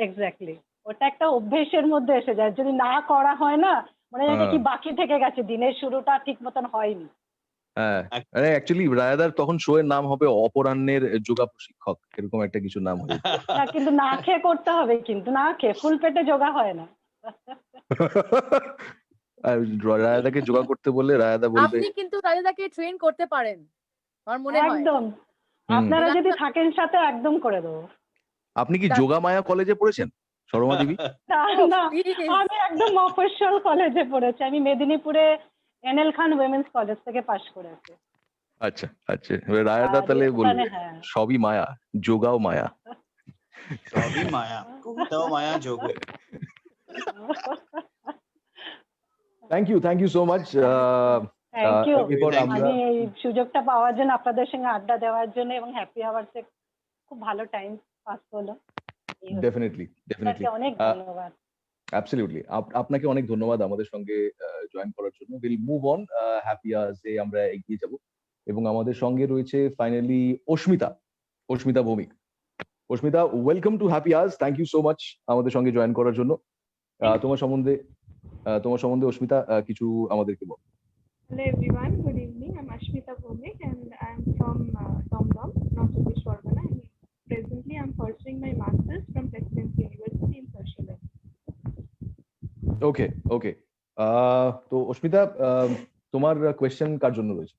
এক্স্যাক্টলি, ওটা একটা অভ্যেসের মধ্যে এসে যায়, যদি না করা হয় না মনে হয় কি বাকি থেকে গেছে, দিনের শুরুটা ঠিক মতন হয়নি। হ্যাঁ, অ্যাকচুয়ালি রায়দার তখন শো এর নাম হবে অপরাহ্নের যোগা প্রশিক্ষক, এরকম একটা কিছু নাম হবে। না, কিন্তু না খেয়ে করতে হবে, কিন্তু না খেয়ে ফুল পেটে যোগা হয় না। আর রায়দাকে যোগা করতে বললে রায়দা বলবে। আপনি কিন্তু রায়দাকে ট্রেন করতে পারেন আমার মনে হয়। একদম, আপনারা যদি থাকেন সাথে একদম করে দেবো। আপনি কি যোগা মায়া কলেজে পড়েছেন সরমা দেবী? না না, আমি একদম মফস্বল কলেজে পড়েছি, আমি মেদিনীপুরে এনএল খান উইমেন্স কলেজ থেকে পাশ করেছি। আচ্ছা আচ্ছা, রায়দা তাহলে বলবে হ্যাঁ। সবই মায়া, যোগাও মায়া। সবই মায়া, কবিতাও মায়া, যোগ। Thank you so much. Thank you, এরপর আমরা আমি এই সুযোগটা পাওয়ার জন্য, আপনাদের সঙ্গে আড্ডা দেওয়ার জন্য, এবং হ্যাপি আওয়ার্সে খুব ভালো টাইম পাস হলো। ডেফিনেটলি অনেক ধন্যবাদ। অ্যাবসলিউটলি, আপনাকে অনেক ধন্যবাদ আমাদের সঙ্গে জয়েন করার জন্য। উইল মুভ অন, হ্যাপি আওয়ার্সে আমরা এগিয়ে যাব, এবং আমাদের সঙ্গে রয়েছে finally Asmita Bhowmik. Asmita, welcome to happy hours, thank you so much আমাদের সঙ্গে জয়েন করার জন্য। তোমার সম্বন্ধে অস্মিতা কিছু আমাদেরকে বল। Hello everyone, good evening. I'm Ashmita Bhomik and I'm from Domdom, North Chobbish Pargana, and presently I'm pursuing my masters from Presidency University in Social Work. ওকে। তো অস্মিতা, তোমার কোয়েশ্চেন কার জন্য রয়েছে?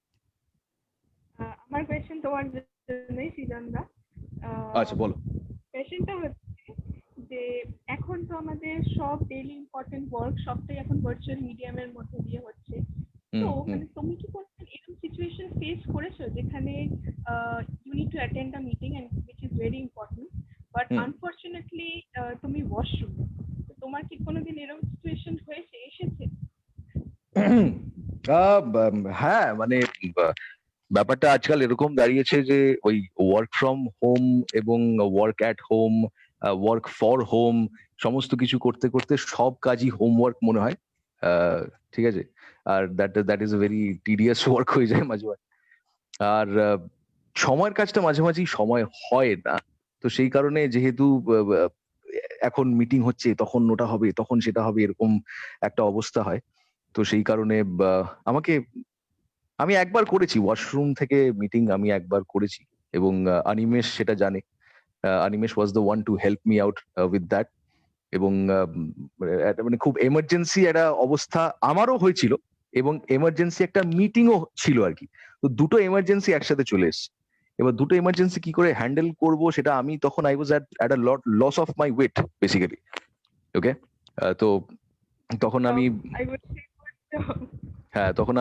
আমার কোয়েশ্চেন তোমার জন্যই, সৃজনদা। আচ্ছা, বলো। কোয়েশ্চেনটা হচ্ছে যে এখন তো আমাদের সব ডেইলি ইম্পর্টেন্ট ওয়ার্ক সবটাই এখন ভার্চুয়াল মিডিয়ামের মধ্যে দিয়ে হচ্ছে, তো মানে তুমি কি কোনো এরকম সিচুয়েশন ফেস করেছো যেখানে you need to attend a meeting and which is very important, but unfortunately তুমি ওয়াশরুম, তো তোমার কি কোনোদিন এরকম সিচুয়েশন এসেছে? হ্যাঁ, মানে ব্যাপারটা আজকাল এরকম দাঁড়িয়েছে যে ওই ওয়ার্ক ফ্রম হোম এবং work at home, work for home, সমস্ত কিছু করতে করতে সব কাজই হোমওয়ার্ক মনে হয়। ঠিক আছে, আর that is a very tedious work হয়ে যায় মাঝে মাঝে। আর সময়ের কাজটা মাঝে মাঝেই সময় হয় না, তো সেই কারণে যেহেতু এখন মিটিং হচ্ছে, তখন ওটা হবে, তখন সেটা হবে, এরকম একটা অবস্থা হয়। তো সেই কারণে আমি একবার করেছি ওয়াশরুম থেকে মিটিং, আমি একবার করেছি, এবং অনিমেষ সেটা জানে। Animesh was the one to help me out with that, এবং মানে খুব এমার্জেন্সি একটা অবস্থা আমারও হয়েছিল, এবং এমার্জেন্সি একটা মিটিংও ছিল আর কি। তো দুটো এমার্জেন্সি একসাথে চলে এসছে। এবার দুটো এমার্জেন্সি কি করে হ্যান্ডেল করব সেটা আমি তখন I was at a loss of my weight basically. Okay, তো তখন আমি তখন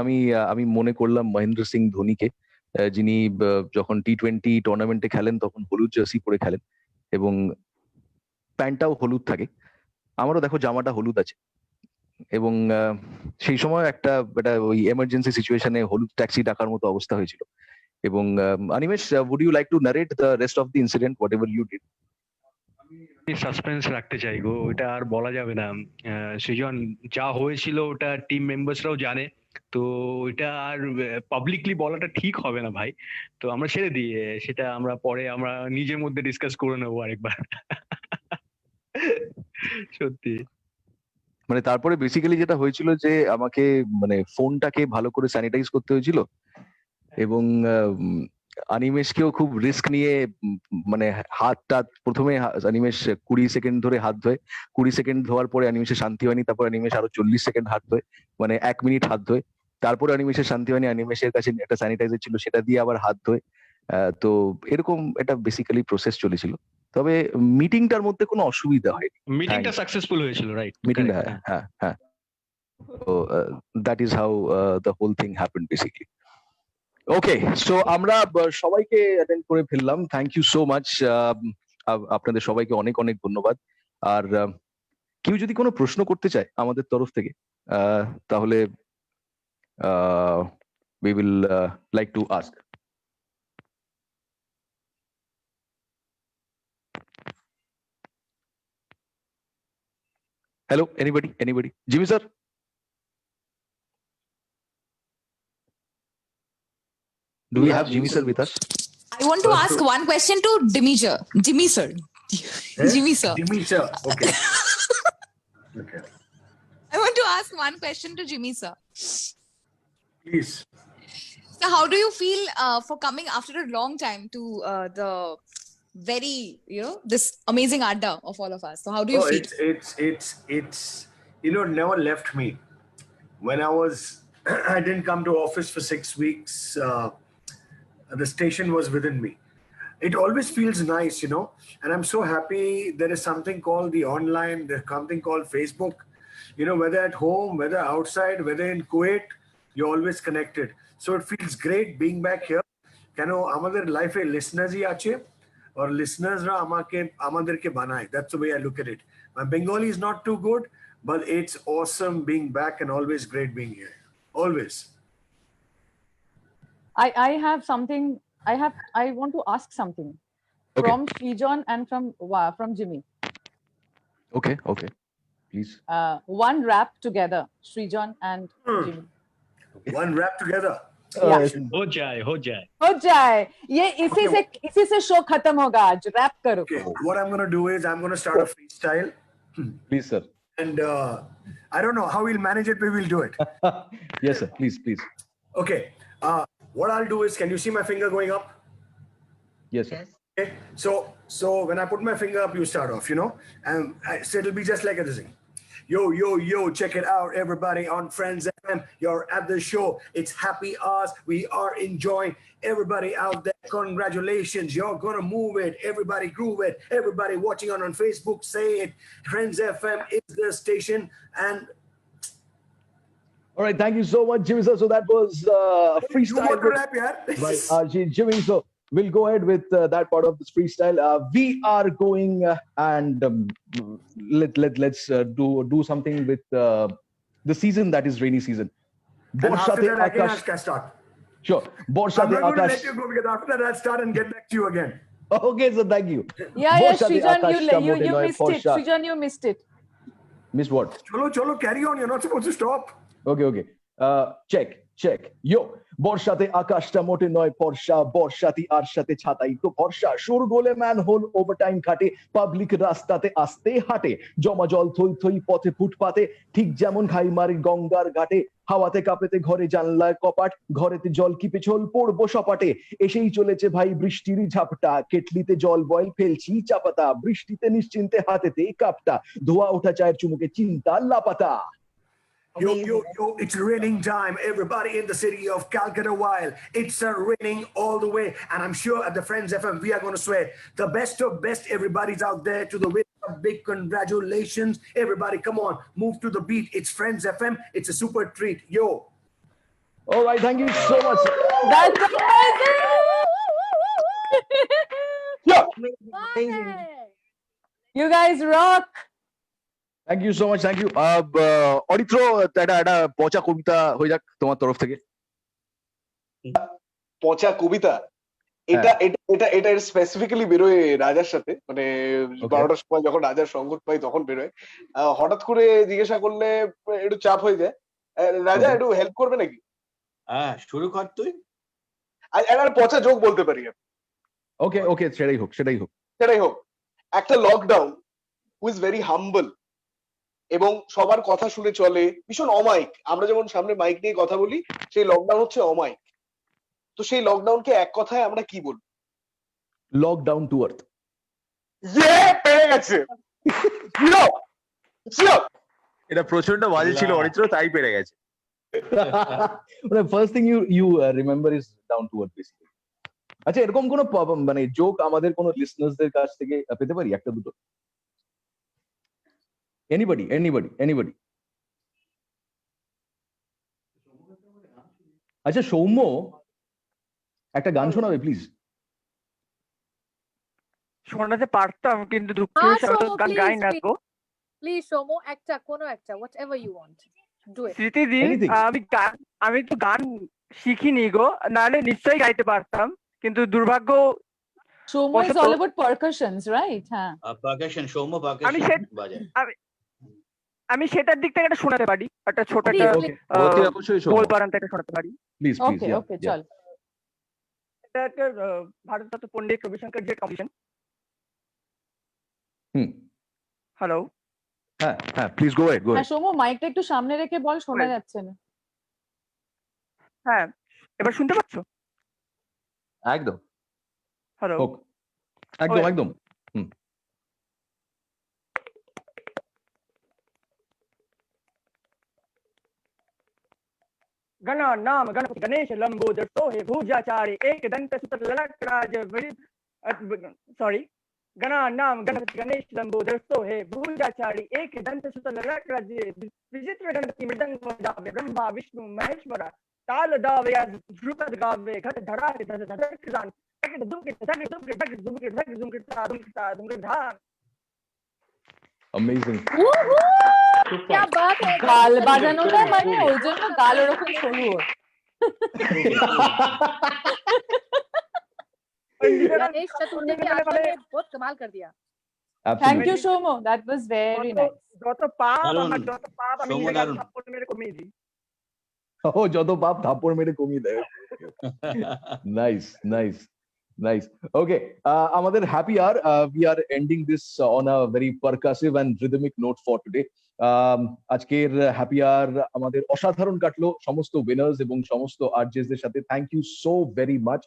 আমি মনে করলাম মহেন্দ্র সিং ধোনিকে, যিনি যখন T20 টুর্নামেন্টে খেলেন তখন হলুদ জার্সি পরে খেলেন, এবং প্যান্টটাও হলুদ থাকে। আমারও দেখো জামাটা হলুদ আছে, এবং সেই সময় একটা ওই এমার্জেন্সি সিচুয়েশনে হলুদ ট্যাক্সি ডাকার মতো অবস্থা হয়েছিল। এবং Animesh, would you like to narrate the rest of the incident, whatever you did? Suspense রাখতে চাই গো, ওটা আর বলা যাবে না। সৃজন, যা হয়েছিল ওটা টিম মেম্বার্সরাও জানে, তো ওইটা আর পাবলিকলি বলাটা ঠিক হবে না ভাই। তো আমরা ছেড়ে দিই, সেটা আমরা পরে আমরা নিজের মধ্যে ডিসকাস করে নেবো আরেকবার। সত্যি, মানে তারপরে বেসিক্যালি যেটা হয়েছিল যে আমাকে মানে ফোনটাকে ভালো করে স্যানিটাইজ করতে হয়েছিল, এবং অনিমেষকেও খুব রিস্ক নিয়ে মানে হাতটা প্রথমে অনিমেষ 20 সেকেন্ড ধরে হাত ধোয়, 20 সেকেন্ড ধোয়ার পরে অনিমেষের শান্তি হয়নি, তারপর অনিমেষ আরো 40 সেকেন্ড হাত ধোয়, মানে 1 মিনিট হাত ধোয়, তারপরে অনিমেষের শান্তি হয়নি, অনিমেষের কাছে একটা স্যানিটাইজার ছিল সেটা দিয়ে আবার হাত ধোয়। তো এরকম এটা বেসিক্যালি প্রসেস চলেছিল। তবে মিটিংটার মধ্যে কোনো অসুবিধা হয়নি, মিটিংটা সাকসেসফুল হয়েছিল, রাইট? মিটিংটা হ্যাঁ। So that is how the whole thing happened basically. Okay so আমরা সবাইকে অ্যাটেন্ড করে ফেললাম। Thank you so much. আপনাদের সবাইকে অনেক অনেক ধন্যবাদ। আর কেউ যদি কোনো প্রশ্ন করতে চায় আমাদের তরফ থেকে তাহলে we will like to ask. Hello, anybody? Jimmy sir? Do we have Jimmy sir with us? I want to ask one question to Jimmy sir. Jimmy sir. Jimmy sir. Okay. Okay. I want to ask one question to Jimmy sir. Please. So how do you feel for coming after a long time to the very, this amazing adda of all of us? So how do you feel? It's never left me. When I didn't come to office for 6 weeks, the station was within me. It always feels nice, and I'm so happy there is something called the online, there's something called Facebook, whether at home, whether outside, whether in Kuwait, you're always connected. So it feels great being back here. Amader life e listeners hi ache or listeners ra amaderke banaye. That's the way I look at it. My Bengali is not too good, but it's awesome being back and always great being here. Always. I have something. I want to ask something from Srijan and from Jimmy. Okay. Please. One rap together, Srijan and Jimmy. One rap together. हो जाए ये इसी से show खत्म होगा आज rap करो. Okay. What I'm going to do is I'm going to start a freestyle. Please sir. And I don't know how we'll manage it, but we'll do it. Yes sir, please. Okay. What I'll do is, can you see my finger going up? Yes sir. Okay. So when I put my finger up, you start off, and so it'll be just like this thing. Yo, check it out, everybody on Friends FM. You're at the show. It's happy hours. We are enjoying. Everybody out there, congratulations. You're going to move it. Everybody groove it. Everybody watching on Facebook, say it. Friends FM is the station. And all right, thank you so much, Jimmy sir. So that was freestyle by RJ Jimmy. So we'll go ahead with that part of this freestyle. We are going and let's do something with the season that is rainy season. And after that, I can start. Sure. I'm not going to let you go because after that, I'll start and get back to you again. Okay, so thank you. Yeah, Srijan, you missed it. Srijan, you missed it. Missed what? Cholo, carry on. You're not supposed to stop. Okay. Check. Yo, বর্ষাতে আকাশটা মোটে নয় ফর্সা, বর্ষাতি আর সাথে ছাতাই তো ভরসা, সুর গোলে ম্যানহোল ওভারটাইম খাটে, পাবলিক রাস্তাতে আসতে হাঁটে, জমা জল থই পথে ফুটপাতে, ঠিক যেমন ঘাইমারি গঙ্গার ঘাটে, হাওয়াতে কাঁপেতে ঘরে জানলায় কপাট, ঘরেতে জল কি পেছল পড়বো সপাটে, এসেই চলেছে ভাই বৃষ্টির ঝাপটা, কেটলিতে জল বয়েল ফেলছি চাপাতা, বৃষ্টিতে নিশ্চিন্তে হাতেতে কাপটা, ধোয়া ওঠা চায়ের চুমুকে চিন্তা Laapataa. Yo, it's raining time. Everybody in the city of Calcutta while it's raining all the way. And I'm sure at the Friends FM, we are going to swear the best of best. Everybody's out there to the winner. Big congratulations. Everybody, come on, move to the beat. It's Friends FM. It's a super treat. Yo. All right. Thank you so much. That's amazing. Yeah. Amazing. You guys rock. Thank you so much, thank you. Aritra, একটা পচা কবিতা হয়ে যাক তোমার তরফ থেকে। পচা কবিতা এটা specifically বেরোয় রাজার সাথে, মানে 12টার সময় যখন রাজার সংকট পাই তখন বেরোয়। হঠাৎ করে জিজ্ঞাসা করলে একটু চাপ হয়ে যায়। রাজা একটু হেল্প করবে নাকি? হ্যাঁ, শুরু কর তুই। একটা পচা জোক বলতে পারি। ওকে, সেটাই হোক। একটা লকডাউন হু ইজ ভেরি হাম্বল এবং সবার কথা শুনে চলে, ভীষণ অমাইক। আমরা যেমন সামনে মাইক নিয়ে কথা বলি, সেই লকডাউন হচ্ছে অমাইক। তো সেই লকডাউনকে এক কথায় আমরা কি বলবো? Lockdown to earth. পেয়ে গেছে। এটা প্রচন্ড বাজে ছিল অরিত্র, তাই পেরে গেছে। মানে first thing you remember is down to earth basically. আচ্ছা, এরকম কোনো মানে জোক আমাদের কোনো লিসনারসদের কাছ থেকে পেতে পারি একটা দুটো? Anybody? আচ্ছা সৌম্য একটা গান শোনাবে প্লিজ? শোনাতে পারতাম কিন্তু দুঃখের সাথে তো গান গাই না গো। প্লিজ সৌম্য একটা কোনো একটা whatever you want do it. স্মৃতিদি আমি তো গান শিখিনি গো, নাহলে নিশ্চয়ই গাইতে পারতাম, কিন্তু দুর্ভাগ্য Soumya is all about percussions, right? হ্যাঁ পারকাশন, সৌম্য পারকাশন বাজায়। আমি সেটার দিক থেকে একটা শোনাতে পারি, একটা ছোট একটা গোল পারান থেকে শোনাতে পারি। Please please. ওকে চল। এটা একটা ভারতরত্ন পণ্ডিত রবিশঙ্কর জি কম্পোজিশন। হ্যালো। হ্যাঁ হ্যাঁ প্লিজ গো অ্যাহেড, গো হ্যাঁ সৌম্য মাইকটা একটু সামনে রেখে বল, শোনা যাচ্ছে না। হ্যাঁ এবার শুনতে পাচ্ছ? একদম। হ্যালো। একদম একদম। गणानाम गणपति गणेश लंबोदर सोहे भुजाचार्य एक दंत सुत ललाटराज सॉरी गणानाम गणपति गणेश लंबोदर सोहे भुजाचार्य एक दंत सुत ललाटराज विचित्र गणपति मृदंग बजावे ब्रह्मा विष्णु महेश्वरा ताल दावे ध्रुपद गावे घट धरा धर धर किसान तक दुमके तक दुमके तक दुमके तक दुमके ता दुमके ता दुमके धाम। अमेजिंग। क्या बात है। গাল বাজানোটা মানে ওই জন্য গাল ওরকম সরু হয়। गणेश चतुर्थी के आगमन ने बहुत कमाल कर दिया। Thank you Soumya, that was very nice. যত পাপ আমি থাপ্পড় মেরে কমিয়ে দিই। ও যত পাপ থাপ্পড় মেরে কমিয়ে দেয়। Nice nice nice. ওকে আমাদের happy hour, we are ending this on a very percussive and rhythmic note for today. আজকের হ্যাপি আওয়ার আমাদের অসাধারণ কাটলো সমস্ত উইনার্স এবং সমস্ত আরজেসদের সাথে। Thank you so very much.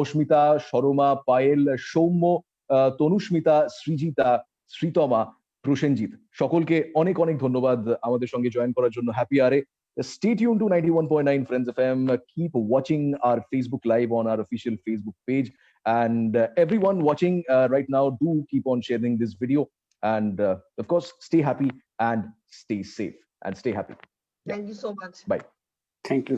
Asmita, Sharma, Payel, Soumya, Tanusmita, Srijita, Sreetama, Prosenjit, সকলকে অনেক অনেক ধন্যবাদ আমাদের সঙ্গে জয়েন করার জন্য হ্যাপি আওয়ারে। Stay tuned to 91.9 Friends FM. Keep watching our Facebook Live on our official Facebook page. And everyone watching right now, do keep on sharing this video. And of course, stay happy and stay safe and stay happy. Thank you so much. Bye. Thank you.